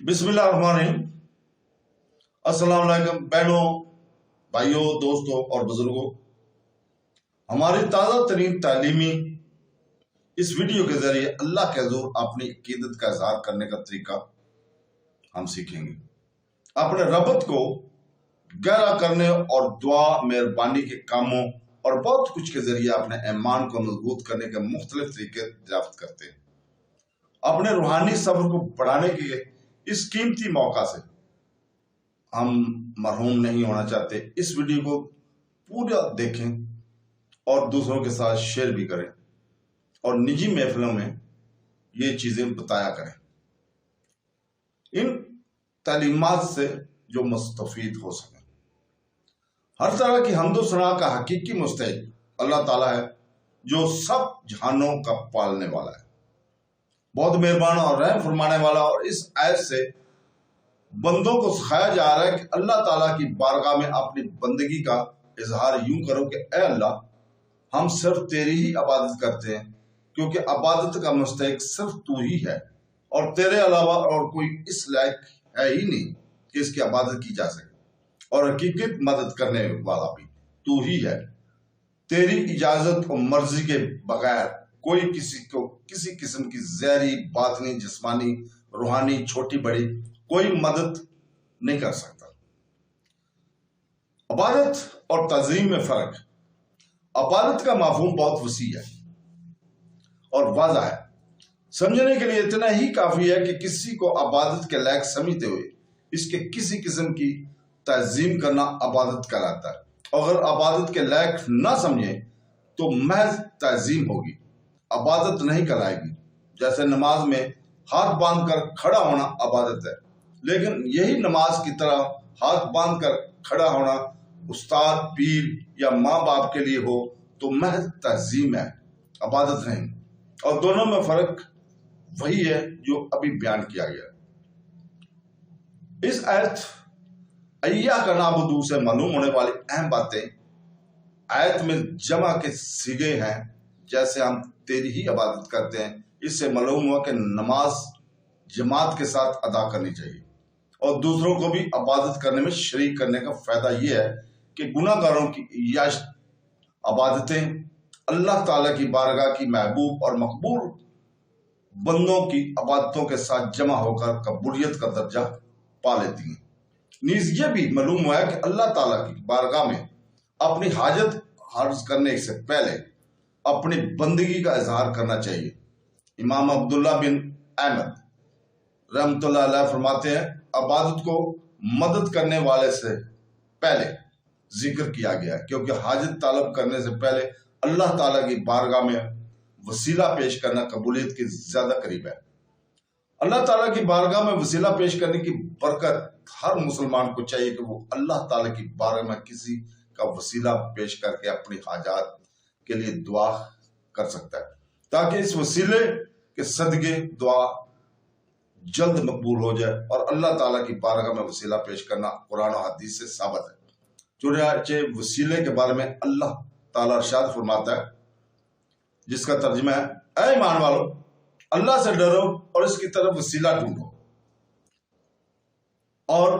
बिस्मिल्लाहिर्रहमानिर्रहीम। अस्सलाम वालेकुम बहनों, भाइयों, दोस्तों और बुजुर्गों। हमारी ताज़ा तरीन तालीमी इस वीडियो के जरिए अल्लाह के हुज़ूर अपनी अकीदत का इजहार करने का तरीका हम सीखेंगे। अपने रब्बत को गहरा करने और दुआ मेहरबानी के कामों और बहुत कुछ के जरिए अपने ईमान को मजबूत करने के मुख्तलिफ तरीके दरियाफ्त करते हैं। अपने रूहानी सब्र को बढ़ाने के इस कीमती मौका से हम मरहूम नहीं होना चाहते। इस वीडियो को पूरा देखें और दूसरों के साथ शेयर भी करें और निजी महफिलों में ये चीजें बताया करें। इन तालीमात से जो मुस्तफीद हो सके। हर तरह की हम्दो सना का हकीकी मुस्तहिक अल्लाह ताला है, जो सब जहानों का पालने वाला है, बहुत मेहरबान और रहम फरमाने वाला। और इस आयत से बंदों को सिखाया जा रहा है कि अल्लाह ताला की बारगाह में अपनी बंदगी का इजहार यूं करो कि ए अल्लाह, हम सिर्फ तेरी ही इबादत करते हैं, क्योंकि इबादत का मुस्तहिक सिर्फ तू ही है और तेरे अलावा और कोई इस लायक है ही नहीं कि इसकी इबादत की जा सके, और हकीकत मदद करने वाला भी तू ही है। तेरी इजाजत और मर्जी के बगैर कोई किसी को किसी किस्म की ज़हरी, बातनी, जिस्मानी, रूहानी, छोटी बड़ी कोई मदद नहीं कर सकता। इबादत और तज़ीम में फर्क। इबादत का मफ़हूम बहुत वसी है और वाज़ा है। समझने के लिए इतना ही काफी है कि किसी को इबादत के लायक समझते हुए इसके किसी किस्म की तज़ीम करना इबादत कहलाता है। अगर इबादत के लायक ना समझे तो महज तज़ीम होगी, इबादत नहीं कहलाएगी। जैसे नमाज में हाथ बांध कर खड़ा होना इबादत है, लेकिन यही नमाज की तरह हाथ बांध कर खड़ा होना उस्ताद, पीर या माँ बाप के लिए हो तो महज तज़ीम है, इबादत नहीं। और दोनों में फर्क वही है जो अभी बयान किया गया। इस आयत इय्याका नअबुदु से मालूम होने वाली अहम बातें आयत में जमा के सीगे हैं। जैसे हम तेरी ही इबादत करते हैं, इससे मालूम हुआ कि नमाज जमात के साथ अदा करनी चाहिए और दूसरों को भी इबादत करने में शरीक करने का फायदा यह है कि गुनाहगारों की याश इबादतें अल्लाह ताला की बारगाह की महबूब और मकबूल बंदों की इबादतों के साथ जमा होकर कबूलियत का दर्जा पा लेती हैं। नीज ये भी मालूम हुआ है कि अल्लाह ताला की बारगाह में अपनी हाजत अर्ज करने से पहले अपनी बंदगी का इजहार करना चाहिए। इमाम अब्दुल्ला बिन अहमद रहमतुल्लाह अलैह फरमाते हैं, इबादत को मदद करने वाले से पहले जिक्र किया गया है, क्योंकि हाजत तलब करने से पहले अल्लाह ताला की बारगाह में वसीला पेश करना कबूलियत के ज्यादा करीब है। अल्लाह ताला की बारगाह में वसीला पेश करने की बरकत हर मुसलमान को चाहिए कि वो अल्लाह ताला की बारगाह में किसी का वसीला पेश करके अपनी हाजात के लिए दुआ कर सकता है, ताकि इस वसीले के सदके दुआ जल्द मकबूल हो जाए। और अल्लाह ताला की बारगाह में वसीला पेश करना कुरान और हदीस से साबित है। चुनांचे वसीले के बारे में अल्लाह ताला इरशाद फरमाता है, जिसका तर्जुमा है, ऐ ईमान वालो, अल्लाह से डरो और इसकी तरफ वसीला ढूंढो। और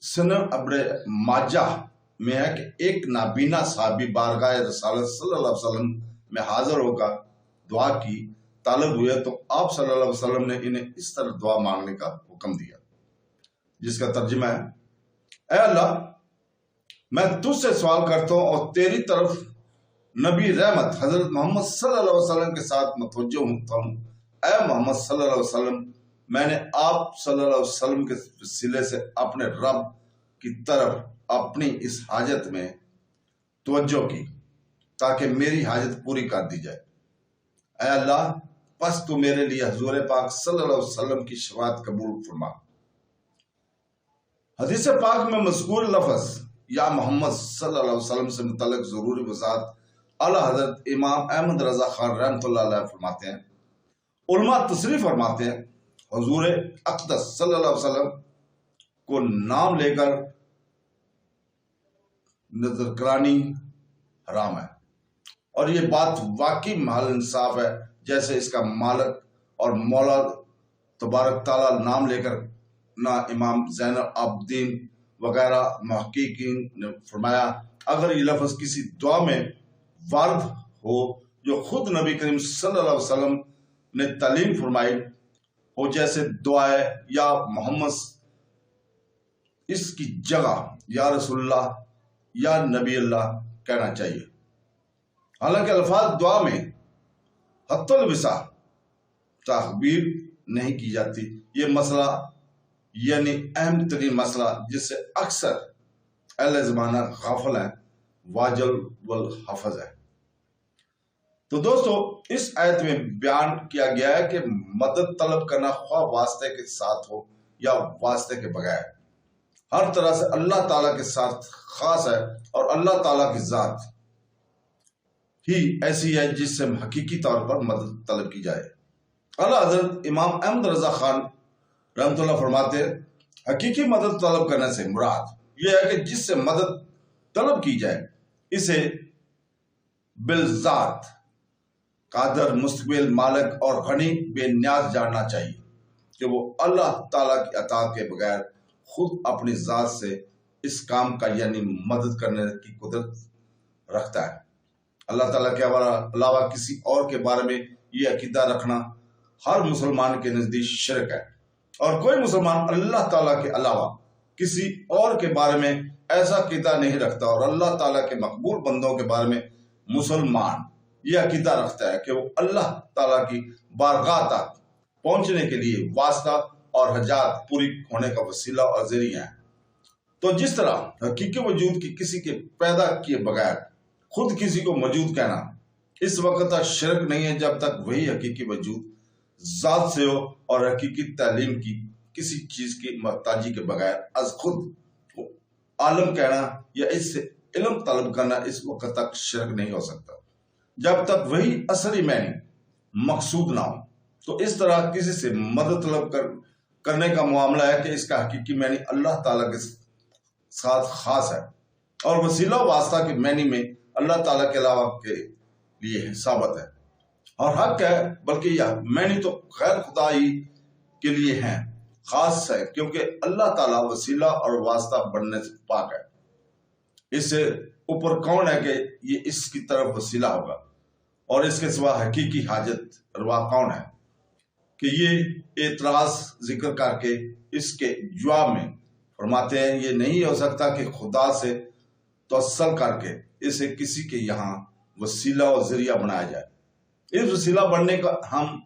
सुनन इब्ने माजाह में है कि एक नाबीना साहबी बारगाह रसूलुल्लाह सल्लल्लाहु अलैहि वसल्लम में हाजिर होकर दुआ की तालब हुए तो आप सल्लल्लाहु अलैहि वसल्लम ने इन्हें इस तरह दुआ मांगने का हुक्म दिया, जिसका तर्जुमा है, ऐ अल्लाह, मैं तुझसे सवाल करता हूँ और तेरी तरफ नबी रहमत हजरत मोहम्मद सल्लल्लाहु अलैहि वसल्लम के साथ मतवज्जो होता हूँ। ऐ मोहम्मद सल्लल्लाहु अलैहि वसल्लम, मैंने आप सल्लल्लाहु अलैहि वसल्लम के वसीले से अपने रब की तरफ अपनी इस हाजत में तवज्जो की, ताकि मेरी हाजत पूरी कर दी जाए। ऐ अल्लाह, बस तू मेरे लिए हुजूर पाक सल्लल्लाहु अलैहि वसल्लम की शफाअत कबूल फरमा। हदीस पाक में मज़कूर लफ्ज़ या मोहम्मद सल्लल्लाहु अलैहि वसल्लम से मुतल्लिक ज़रूरी वज़ाहत आला हज़रत इमाम अहमद रज़ा खान रहमतुल्लाह अलैह फरमाते हैं। उलमा तसरीह फरमाते हैं, हुजूर अक़दस सल्लल्लाहु अलैहि वसल्लम को नाम लेकर नजरकरानी हराम है, और ये बात वाकई महल इंसाफ है। जैसे इसका मालिक और मौला तबारक ताला नाम लेकर نہ امام زین العابدین وغیرہ محققین نے فرمایا اگر یہ لفظ کسی دعا میں وارد ہو جو خود نبی کریم صلی اللہ علیہ وسلم نے تعلیم فرمائی ہو، جیسے دعائے یا محمد، اس کی جگہ یا رسول اللہ یا نبی اللہ کہنا چاہیے۔ حالانکہ الفاظ دعا میں حت الوسع تعبیر نہیں کی جاتی۔ یہ مسئلہ یعنی اہم ترین مسئلہ جس سے اکثر اہل زمانہ غافل ہیں، واجل والحفظ ہے۔ تو دوستو، اس آیت میں بیان کیا گیا ہے کہ مدد طلب کرنا خواہ واسطے کے ساتھ ہو یا واسطے کے بغیر، ہر طرح سے اللہ تعالیٰ کے ساتھ خاص ہے، اور اللہ تعالیٰ کی ذات ہی ایسی ہے جس سے حقیقی طور پر مدد طلب کی جائے۔ اعلیٰ حضرت امام احمد رضا خان رحمۃ اللہ فرماتے ہیں حقیقی مدد طلب کرنے سے مراد یہ ہے کہ جس سے مدد طلب کی جائے اسے بالذات قادر، مستقبل، مالک اور غنی بے نیاز جاننا چاہیے کہ وہ اللہ تعالیٰ کی اطاعت کے بغیر خود اپنی ذات سے اس کام کا یعنی مدد کرنے کی قدرت رکھتا ہے۔ اللہ تعالیٰ کے علاوہ کسی اور کے بارے میں یہ عقیدہ رکھنا ہر مسلمان کے نزدیک شرک ہے، اور کوئی مسلمان اللہ تعالیٰ کے علاوہ کسی اور کے بارے میں ایسا عقیدہ نہیں رکھتا، اور اللہ تعالیٰ کے مقبول بندوں کے بارے میں مسلمان یہ عقیدہ رکھتا ہے کہ وہ اللہ تعالیٰ کی بارگاہ تک پہنچنے کے لیے واسطہ اور حاجات پوری ہونے کا وسیلہ اور ذریعہ ہے۔ تو جس طرح حقیقی وجود کی کسی کے پیدا کیے بغیر خود کسی کو موجود کہنا اس وقت تک شرک نہیں ہے جب تک وہی حقیقی وجود ذات سے ہو، اور حقیقی تعلیم کی کسی چیز کی محتاجی کے بغیر از خود عالم کہنا یا اس سے علم طلب کرنا اس وقت تک شرک نہیں ہو سکتا جب تک وہی اصلی معنی مقصود نہ ہو۔ تو اس طرح کسی سے مدد طلب کرنے کا معاملہ ہے کہ اس کا حقیقی معنی اللہ تعالیٰ کے ساتھ خاص ہے، اور وسیلہ واسطہ کے معنی میں اللہ تعالیٰ کے علاوہ کے لیے ثابت ہے اور حق ہے، بلکہ یہ معنی تو غیر خدا ہی کے لیے ہیں، خاص ہے، کیونکہ اللہ تعالیٰ وسیلہ اور واسطہ بننے سے پاک ہے۔ اس سے اوپر کون ہے کہ یہ اس کی طرف وسیلہ ہوگا، اور اس کے سوا حقیقی حاجت روا کون ہے کہ یہ اعتراض ذکر کر کے اس کے جواب میں فرماتے ہیں یہ نہیں ہو سکتا کہ خدا سے توسل کر کے اسے کسی کے یہاں وسیلہ اور ذریعہ بنایا جائے۔ اس وسیلہ بننے کا ہم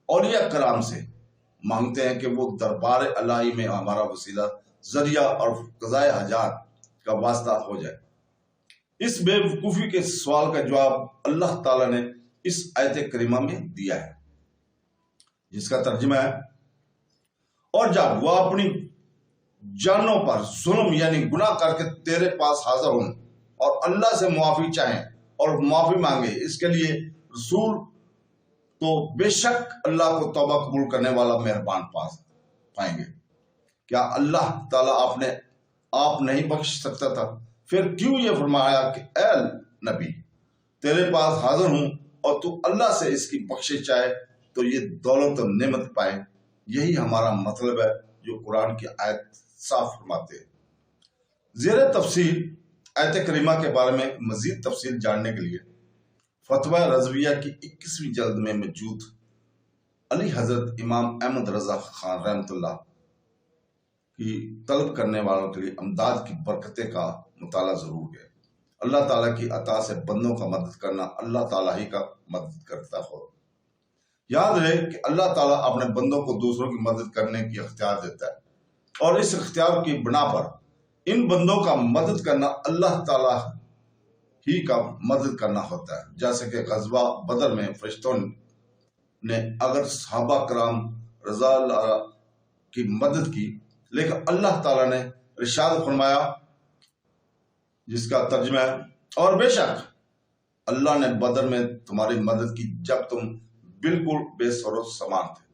اولیاء کرام سے مانگتے ہیں کہ وہ دربار الہی میں ہمارا وسیلہ، ذریعہ اور قضائے حاجات کا واسطہ ہو جائے۔ اس بے وقوفی کے سوال کا جواب اللہ تعالیٰ نے اس آیت کریمہ میں دیا ہے، جس کا ترجمہ ہے اور جب وہ اپنی جانوں پر ظلم یعنی گناہ کر کے تیرے پاس حاضر ہوں اور اللہ سے معافی چاہیں اور معافی مانگے، اس کے لیے رسول تو بے شک اللہ کو توبہ قبول کرنے والا مہربان پائیں گے۔ کیا اللہ تعالیٰ آپ نہیں بخش سکتا تھا؟ پھر کیوں یہ فرمایا کہ اے نبی تیرے پاس حاضر ہوں اور تو اللہ سے اس کی بخشش چاہے تو یہ دولت و نعمت پائے؟ یہی ہمارا مطلب ہے جو قرآن کی آیت صاف فرماتے ہیں۔ زیر تفصیل آیت کریمہ کے بارے میں مزید تفصیل جاننے کے لیے فتویٰ رضویہ کی 21ویں جلد میں موجود علی حضرت امام احمد رضا خان رحمۃ اللہ کی طلب کرنے والوں کے لیے امداد کی برکتیں کا مطالعہ ضرور ہے۔ اللہ تعالیٰ کی عطا سے بندوں کا مدد کرنا اللہ تعالیٰ ہی کا مدد کرتا ہو۔ یاد رہے کہ اللہ تعالیٰ اپنے بندوں کو دوسروں کی مدد کرنے کی اختیار دیتا ہے، اور اس اختیار کی بنا پر ان بندوں کا مدد کرنا اللہ تعالیٰ ہی کا مدد کرنا ہوتا ہے۔ جیسے کہ غزوہ بدر میں فرشتوں نے اگر صحابہ کرام رضا اللہ کی مدد کی، لیکن اللہ تعالیٰ نے ارشاد فرمایا، جس کا ترجمہ ہے اور بے شک اللہ نے بدر میں تمہاری مدد کی جب تم بالکل بے سر و سامان تھے۔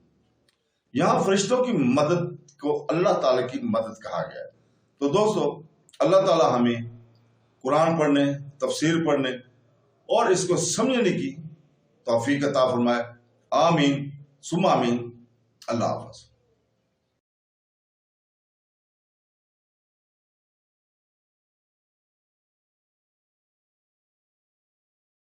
یہاں فرشتوں کی مدد کو اللہ تعالیٰ کی مدد کہا گیا ہے۔ تو دوستو، اللہ تعالیٰ ہمیں قرآن پڑھنے، تفسیر پڑھنے اور اس کو سمجھنے کی توفیق عطا فرمائے۔ آمین ثم آمین۔ اللہ حافظ۔